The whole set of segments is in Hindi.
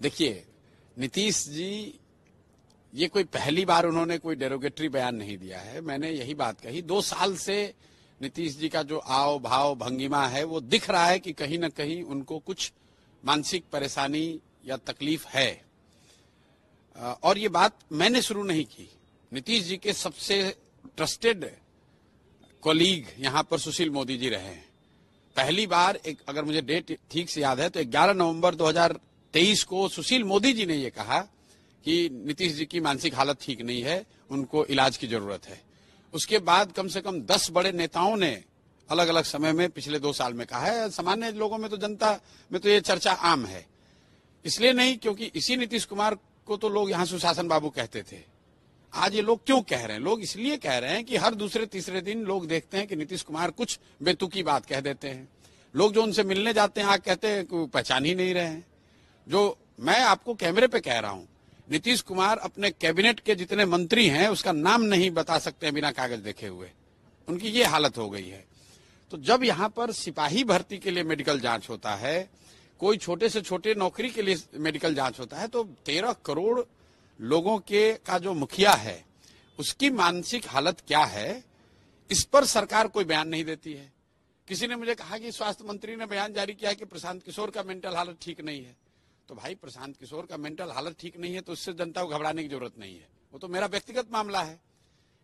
देखिए, नीतीश जी, ये कोई पहली बार उन्होंने कोई डेरोगेटरी बयान नहीं दिया है। मैंने यही बात कही, 2 साल से नीतीश जी का जो आओ भाव भंगिमा है वो दिख रहा है कि कहीं ना कहीं उनको कुछ मानसिक परेशानी या तकलीफ है। और ये बात मैंने शुरू नहीं की, नीतीश जी के सबसे ट्रस्टेड कोलीग यहां पर सुशील मोदी जी रहे हैं। पहली बार अगर मुझे डेट ठीक से याद है तो 11 नवंबर 2023 को सुशील मोदी जी ने यह कहा कि नीतीश जी की मानसिक हालत ठीक नहीं है, उनको इलाज की जरूरत है। उसके बाद कम से कम 10 बड़े नेताओं ने अलग अलग समय में पिछले 2 साल में कहा है। सामान्य लोगों में तो, जनता में तो ये चर्चा आम है। इसलिए नहीं क्योंकि इसी नीतीश कुमार को तो लोग यहां सुशासन बाबू कहते थे। आज ये लोग क्यों कह रहे हैं? लोग इसलिए कह रहे हैं कि हर दूसरे तीसरे दिन लोग देखते हैं कि नीतीश कुमार कुछ बेतुकी बात कह देते हैं। लोग जो उनसे मिलने जाते हैं आग कहते हैं कि पहचान ही नहीं रहे हैं। जो मैं आपको कैमरे पे कह रहा हूं, नीतीश कुमार अपने कैबिनेट के जितने मंत्री हैं उसका नाम नहीं बता सकते बिना कागज देखे हुए। उनकी ये हालत हो गई है। तो जब यहां पर सिपाही भर्ती के लिए मेडिकल जांच होता है, कोई छोटे से छोटे नौकरी के लिए मेडिकल जांच होता है, तो 13 करोड़ लोगों के का जो मुखिया है उसकी मानसिक हालत क्या है, इस पर सरकार कोई बयान नहीं देती है। किसी ने मुझे कहा कि स्वास्थ्य मंत्री ने बयान जारी किया है कि प्रशांत किशोर का मेंटल हालत ठीक नहीं है। तो भाई, प्रशांत किशोर का मेंटल हालत ठीक नहीं है तो उससे जनता को घबराने की जरूरत नहीं है, वो तो मेरा व्यक्तिगत मामला है।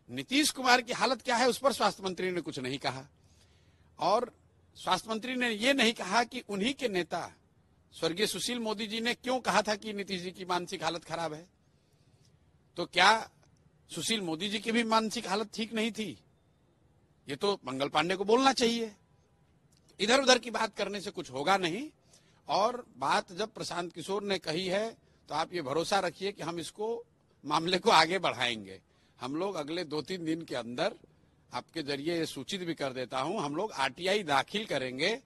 नीतीश कुमार की हालत क्या है उस पर स्वास्थ्य मंत्री ने कुछ नहीं कहा। और स्वास्थ्य मंत्री ने यह नहीं कहा कि उन्हीं के नेता स्वर्गीय सुशील मोदी जी ने क्यों कहा था कि नीतीश जी की मानसिक हालत खराब है। तो क्या सुशील मोदी जी की भी मानसिक हालत ठीक नहीं थी? ये तो मंगल पांडे को बोलना चाहिए। इधर उधर की बात करने से कुछ होगा नहीं। और बात जब प्रशांत किशोर ने कही है तो आप ये भरोसा रखिए कि हम इसको मामले को आगे बढ़ाएंगे। हम लोग अगले 2-3 दिन के अंदर आपके जरिए ये सूचित भी कर देता हूं, हम लोग आरटीआई दाखिल करेंगे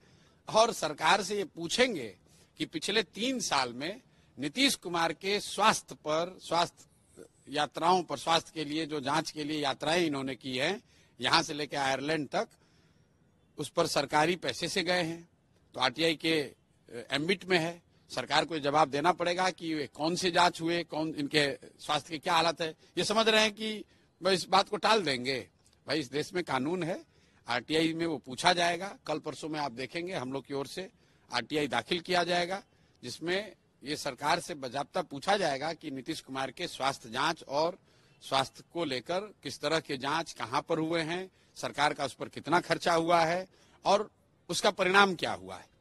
और सरकार से ये पूछेंगे कि पिछले 3 साल में नीतीश कुमार के स्वास्थ्य पर, स्वास्थ्य यात्राओं पर, स्वास्थ्य के लिए जो जांच के लिए यात्राएं इन्होंने की हैं यहां से लेकर आयरलैंड तक, उस पर सरकारी पैसे से गए हैं। तो आरटीआई के एम्बिट में है, सरकार को जवाब देना पड़ेगा कि कौन से जांच हुए, कौन इनके स्वास्थ्य की क्या हालत है। ये समझ रहे हैं कि भाई इस बात को टाल देंगे। भाई, इस देश में कानून है, आरटीआई में वो पूछा जाएगा। कल परसों में आप देखेंगे हम लोग की ओर से आरटीआई दाखिल किया जाएगा, जिसमें ये सरकार से बाकायदा पूछा जाएगा कि नीतीश कुमार के स्वास्थ्य जांच और स्वास्थ्य को लेकर किस तरह के जांच कहां पर हुए हैं, सरकार का उस पर कितना खर्चा हुआ है और उसका परिणाम क्या हुआ है।